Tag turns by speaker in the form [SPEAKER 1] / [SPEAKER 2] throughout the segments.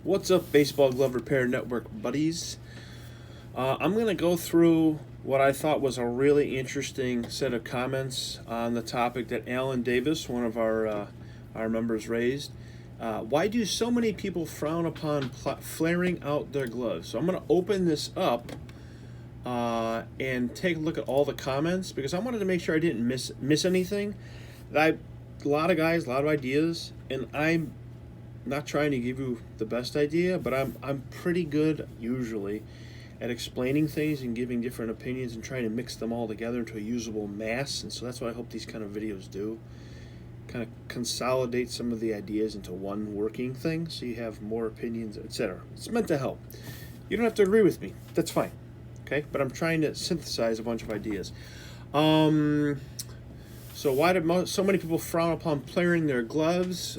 [SPEAKER 1] What's up, Baseball Glove Repair Network buddies? I'm going to go through what I thought was a really interesting set of comments on the topic that Alan Davis, one of our members, raised. Why do so many people frown upon flaring out their gloves? So I'm going to open this up and take a look at all the comments because I wanted to make sure I didn't miss anything. A lot of guys, a lot of ideas, and I'm not trying to give you the best idea, but I'm pretty good usually at explaining things and giving different opinions and trying to mix them all together into a usable mass. And so that's what I hope these kind of videos do. Kind of consolidate some of the ideas into one working thing so you have more opinions, etc. It's meant to help. You don't have to agree with me. That's fine. Okay? But I'm trying to synthesize a bunch of ideas. So why do so many people frown upon flaring their gloves?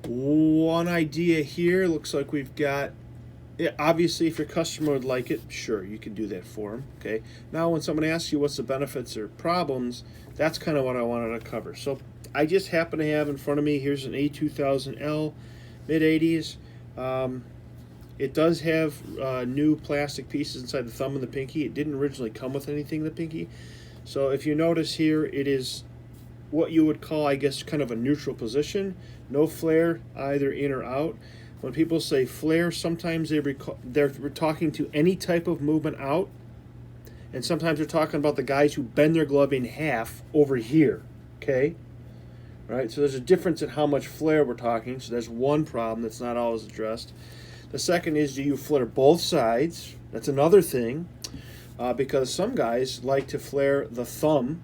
[SPEAKER 1] One idea here looks like we've got, obviously if your customer would like it, sure, you can do that for them. Okay. Now when someone asks you what's the benefits or problems, that's kind of what I wanted to cover. So I just happen to have in front of me, here's an A2000L, mid-80s. It does have new plastic pieces inside the thumb and the pinky. It didn't originally come with anything in the pinky. So if you notice here, it is what you would call, I guess, kind of a neutral position. No flare either in or out. When people say flare, sometimes they're talking to any type of movement out, and sometimes they're talking about the guys who bend their glove in half over here, okay? Right, so there's a difference in how much flare we're talking, so there's one problem that's not always addressed. The second is, do you flare both sides? That's another thing, because some guys like to flare the thumb,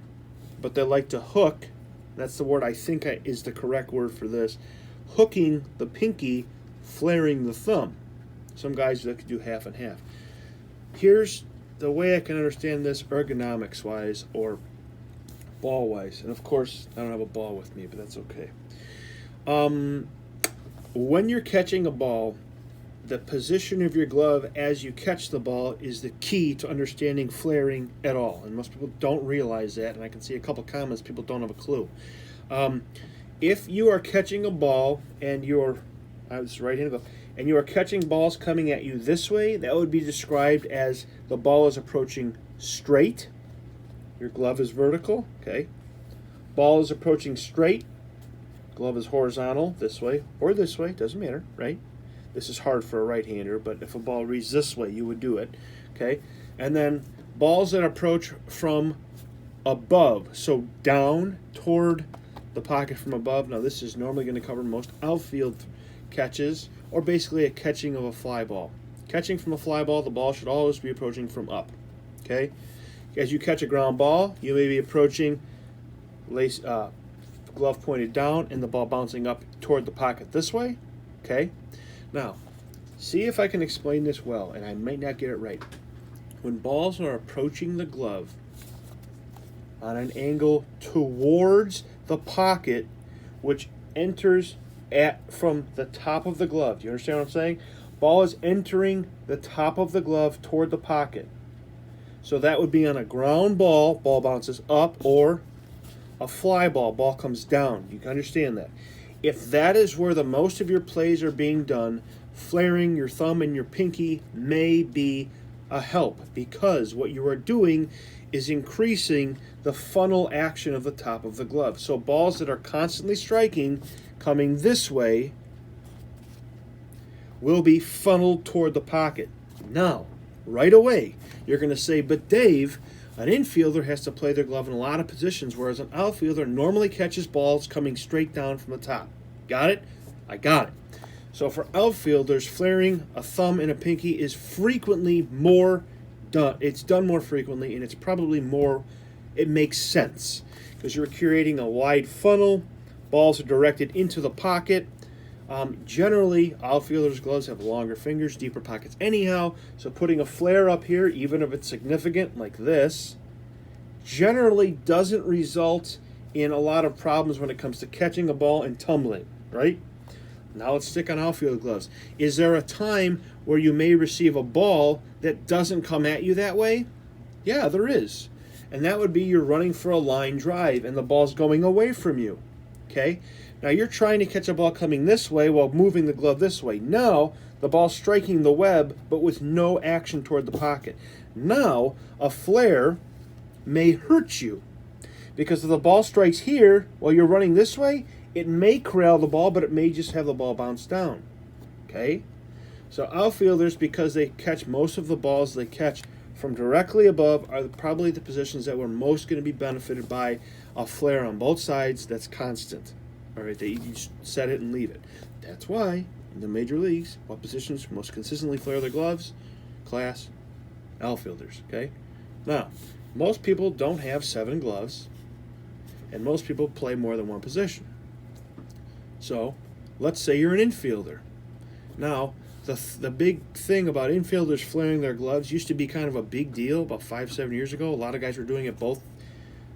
[SPEAKER 1] but they like to hook. That's the word I think is the correct word for this. Hooking the pinky, flaring the thumb. Some guys like to do half and half. Here's the way I can understand this ergonomics-wise or ball-wise. And of course, I don't have a ball with me, but that's okay. When you're catching a ball, the position of your glove as you catch the ball is the key to understanding flaring at all. And most people don't realize that, and I can see a couple comments, people don't have a clue. If you are catching a ball and you're, this right-handed glove, and you are catching balls coming at you this way, that would be described as the ball is approaching straight. Your glove is vertical, okay? Ball is approaching straight. Glove is horizontal, this way or this way, doesn't matter, right? This is hard for a right-hander, but if a ball reads this way, you would do it, okay? And then balls that approach from above, so down toward the pocket from above. Now, this is normally going to cover most outfield catches, or basically a catching of a fly ball. Catching from a fly ball, the ball should always be approaching from up, okay? As you catch a ground ball, you may be approaching glove pointed down and the ball bouncing up toward the pocket this way, okay? Now, see if I can explain this well, and I might not get it right. When balls are approaching the glove on an angle towards the pocket, which enters from the top of the glove. Do you understand what I'm saying? Ball is entering the top of the glove toward the pocket. So that would be on a ground ball, ball bounces up, or a fly ball, ball comes down. You can understand that. If that is where the most of your plays are being done, flaring your thumb and your pinky may be a help, because what you are doing is increasing the funnel action of the top of the glove. So balls that are constantly striking coming this way will be funneled toward the pocket. Now, right away, you're going to say, but Dave, an infielder has to play their glove in a lot of positions, whereas an outfielder normally catches balls coming straight down from the top. Got it? I got it. So for outfielders, flaring a thumb and a pinky is frequently more done. It's done more frequently, and it's probably more, it makes sense because you're creating a wide funnel. Balls are directed into the pocket. Generally, outfielders' gloves have longer fingers, deeper pockets anyhow, so putting a flare up here, even if it's significant like this, generally doesn't result in a lot of problems when it comes to catching a ball and tumbling, right? Now let's stick on outfield gloves. Is there a time where you may receive a ball that doesn't come at you that way? Yeah, there is. And that would be you're running for a line drive and the ball's going away from you. Okay? Now you're trying to catch a ball coming this way while moving the glove this way. Now the ball's striking the web but with no action toward the pocket. Now a flare may hurt you because if the ball strikes here while you're running this way, it may corral the ball, but it may just have the ball bounce down. Okay? So outfielders, because they catch most of the balls they catch from directly above, are probably the positions that were most going to be benefited by a flare on both sides that's constant. All right, you just set it and leave it. That's why in the major leagues, what positions most consistently flare their gloves? Class outfielders. Okay? Now, most people don't have 7 gloves, and most people play more than one position. So, let's say you're an infielder. Now, the big thing about infielders flaring their gloves used to be kind of a big deal about 5-7 years ago. A lot of guys were doing it both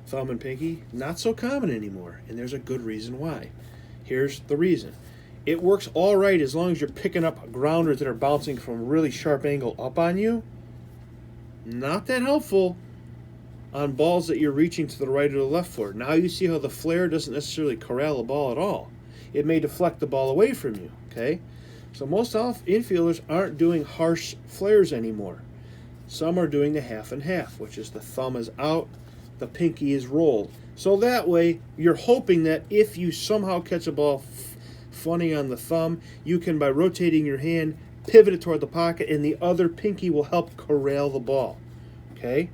[SPEAKER 1] thumb and pinky. Not so common anymore, and there's a good reason why. Here's the reason. It works all right as long as you're picking up grounders that are bouncing from a really sharp angle up on you. Not that helpful on balls that you're reaching to the right or the left for. Now you see how the flare doesn't necessarily corral the ball at all. It may deflect the ball away from you, okay? So most infielders aren't doing harsh flares anymore. Some are doing the half and half, which is the thumb is out, the pinky is rolled. So that way, you're hoping that if you somehow catch a ball funny on the thumb, you can, by rotating your hand, pivot it toward the pocket, and the other pinky will help corral the ball. Okay?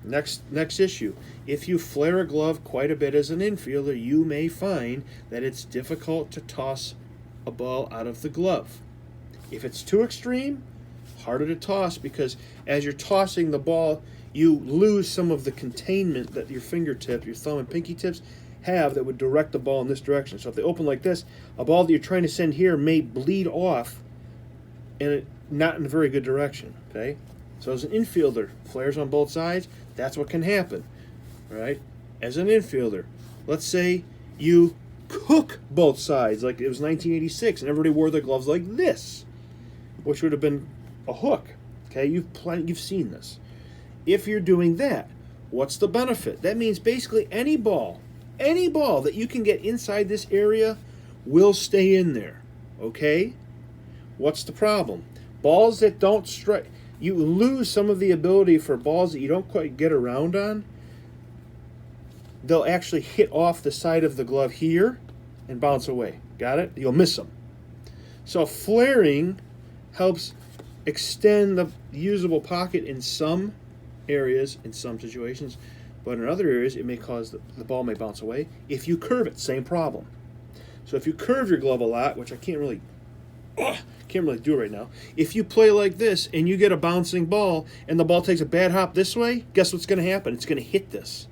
[SPEAKER 1] Next issue. If you flare a glove quite a bit as an infielder, you may find that it's difficult to toss a ball out of the glove. If it's too extreme, harder to toss, because as you're tossing the ball, you lose some of the containment that your fingertip, your thumb and pinky tips have that would direct the ball in this direction. So if they open like this, a ball that you're trying to send here may bleed off and not in a very good direction. Okay? So as an infielder, flares on both sides, that's what can happen. Right? As an infielder, let's say you hook both sides like it was 1986 and everybody wore their gloves like this, which would have been a hook. Okay? You've seen this. If you're doing that, what's the benefit? That means basically any ball that you can get inside this area will stay in there. Okay? What's the problem? Balls that don't strike, you lose some of the ability for balls that you don't quite get around on. They'll actually hit off the side of the glove here and bounce away. Got it? You'll miss them. So flaring helps extend the usable pocket in some areas, in some situations, but in other areas it may cause the ball may bounce away. If you curve it, same problem. So if you curve your glove a lot, which I can't really do right now, if you play like this and you get a bouncing ball and the ball takes a bad hop this way, guess what's going to happen? It's going to hit this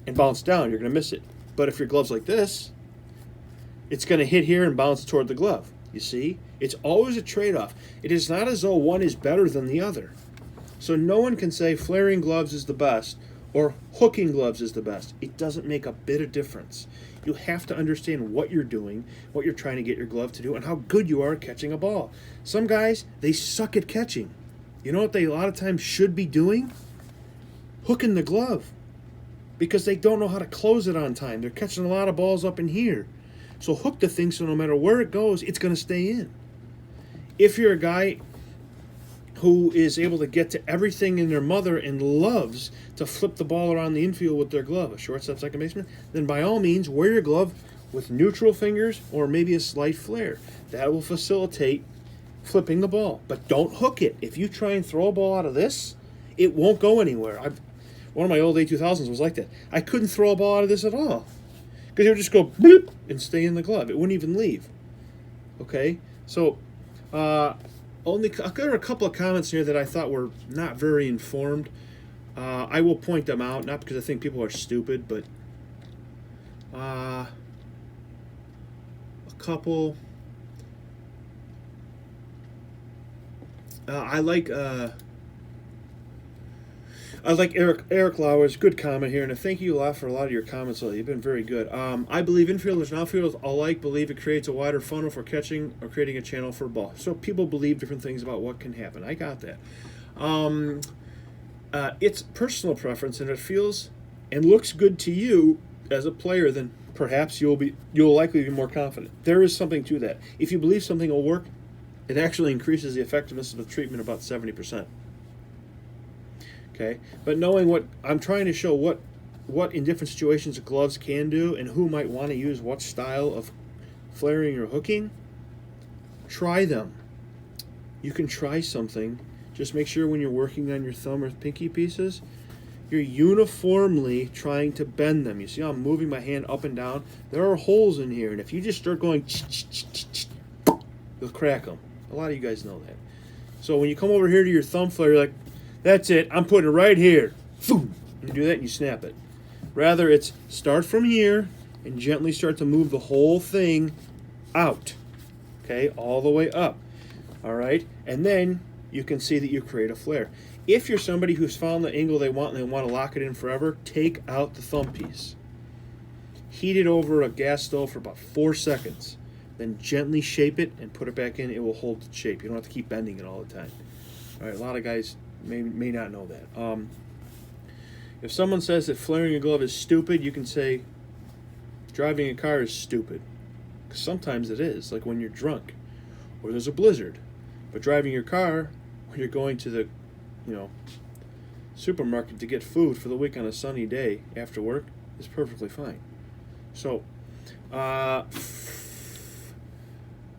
[SPEAKER 1] and bounce down. You're going to miss it. But if your glove's like this, it's going to hit here and bounce toward the glove. You see? It's always a trade-off. It is not as though one is better than the other. So no one can say flaring gloves is the best or hooking gloves is the best. It doesn't make a bit of difference. You have to understand what you're doing, what you're trying to get your glove to do, and how good you are at catching a ball. Some guys, they suck at catching. You know what they a lot of times should be doing? Hooking the glove. Because they don't know how to close it on time. They're catching a lot of balls up in here. So hook the thing so no matter where it goes, it's going to stay in. If you're a guy who is able to get to everything in their mother and loves to flip the ball around the infield with their glove, a shortstop, second baseman, then by all means wear your glove with neutral fingers or maybe a slight flare. That will facilitate flipping the ball. But don't hook it. If you try and throw a ball out of this, it won't go anywhere. One of my old A2000s was like that. I couldn't throw a ball out of this at all because it would just go bloop and stay in the glove. It wouldn't even leave. Okay? So, there are a couple of comments here that I thought were not very informed. I will point them out, not because I think people are stupid, but a couple. I like Eric Lauer's good comment here, and I thank you a lot for a lot of your comments lately. You've been very good. I believe infielders and outfielders alike believe it creates a wider funnel for catching or creating a channel for a ball. So people believe different things about what can happen. I got that. It's personal preference, and it feels and looks good to you as a player, then perhaps you'll likely be more confident. There is something to that. If you believe something will work, it actually increases the effectiveness of the treatment about 70%. Okay, but knowing what I'm trying to show, what in different situations gloves can do, and who might want to use what style of flaring or hooking, try them. You can try something. Just make sure when you're working on your thumb or pinky pieces, you're uniformly trying to bend them. You see how I'm moving my hand up and down? There are holes in here, and if you just start going, you'll crack them. A lot of you guys know that. So when you come over here to your thumb flare, you're like, that's it, I'm putting it right here. Boom. You do that and you snap it. Rather, it's start from here and gently start to move the whole thing out. Okay, all the way up. All right, and then you can see that you create a flare. If you're somebody who's found the angle they want and they want to lock it in forever, take out the thumb piece. Heat it over a gas stove for about 4 seconds. Then gently shape it and put it back in. It will hold its shape. You don't have to keep bending it all the time. All right, a lot of guys may not know that. If someone says that flaring a glove is stupid, you can say driving a car is stupid. Because sometimes it is, like when you're drunk or there's a blizzard. But driving your car when you're going to the supermarket to get food for the week on a sunny day after work is perfectly fine. So,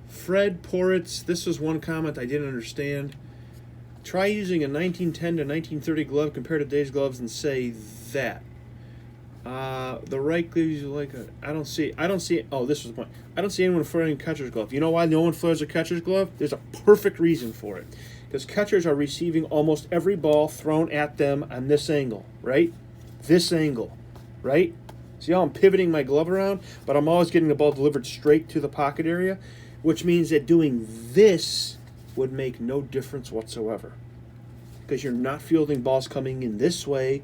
[SPEAKER 1] Fred Poritz, this was one comment I didn't understand. Try using a 1910 to 1930 glove compared to today's gloves and say that. The right glove you like I don't see. Oh, this was the point. I don't see anyone flaring a catcher's glove. You know why no one flares a catcher's glove? There's a perfect reason for it. Because catchers are receiving almost every ball thrown at them on this angle, right? This angle, right? See how I'm pivoting my glove around? But I'm always getting the ball delivered straight to the pocket area, which means that doing this would make no difference whatsoever. Because you're not fielding balls coming in this way,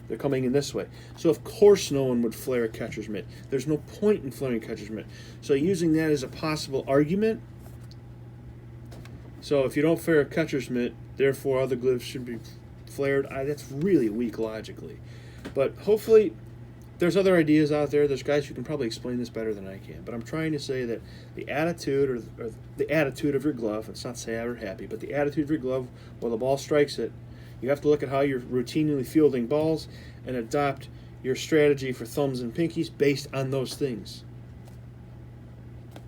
[SPEAKER 1] they're coming in this way. So of course no one would flare a catcher's mitt. There's no point in flaring a catcher's mitt. So using that as a possible argument, so if you don't flare a catcher's mitt, therefore other gloves should be flared, that's really weak logically. But hopefully there's other ideas out there. There's guys who can probably explain this better than I can. But I'm trying to say that the attitude or the attitude of your glove, it's not sad or happy, but the attitude of your glove while the ball strikes it, you have to look at how you're routinely fielding balls and adopt your strategy for thumbs and pinkies based on those things.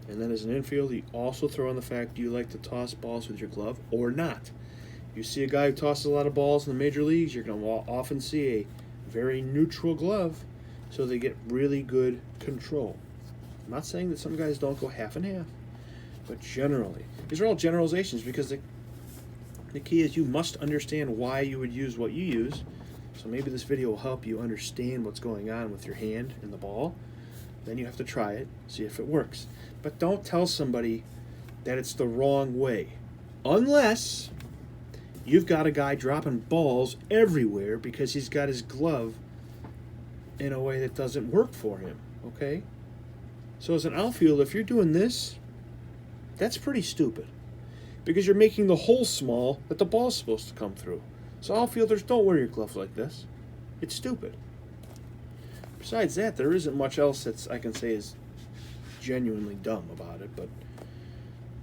[SPEAKER 1] And then as an infielder, you also throw in the fact, do you like to toss balls with your glove or not? You see a guy who tosses a lot of balls in the major leagues, you're going to often see a very neutral glove, so they get really good control. I'm not saying that some guys don't go half and half, but generally, these are all generalizations because the key is you must understand why you would use what you use. So maybe this video will help you understand what's going on with your hand and the ball. Then you have to try it, see if it works. But don't tell somebody that it's the wrong way, unless you've got a guy dropping balls everywhere because he's got his glove in a way that doesn't work for him, okay? So as an outfielder, if you're doing this, that's pretty stupid because you're making the hole small that the ball's supposed to come through. So outfielders, don't wear your glove like this. It's stupid. Besides that, there isn't much else that I can say is genuinely dumb about it, but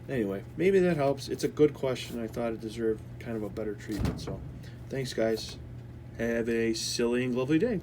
[SPEAKER 1] anyway, maybe that helps. It's a good question. I thought it deserved kind of a better treatment, so thanks, guys. Have a silly and lovely day.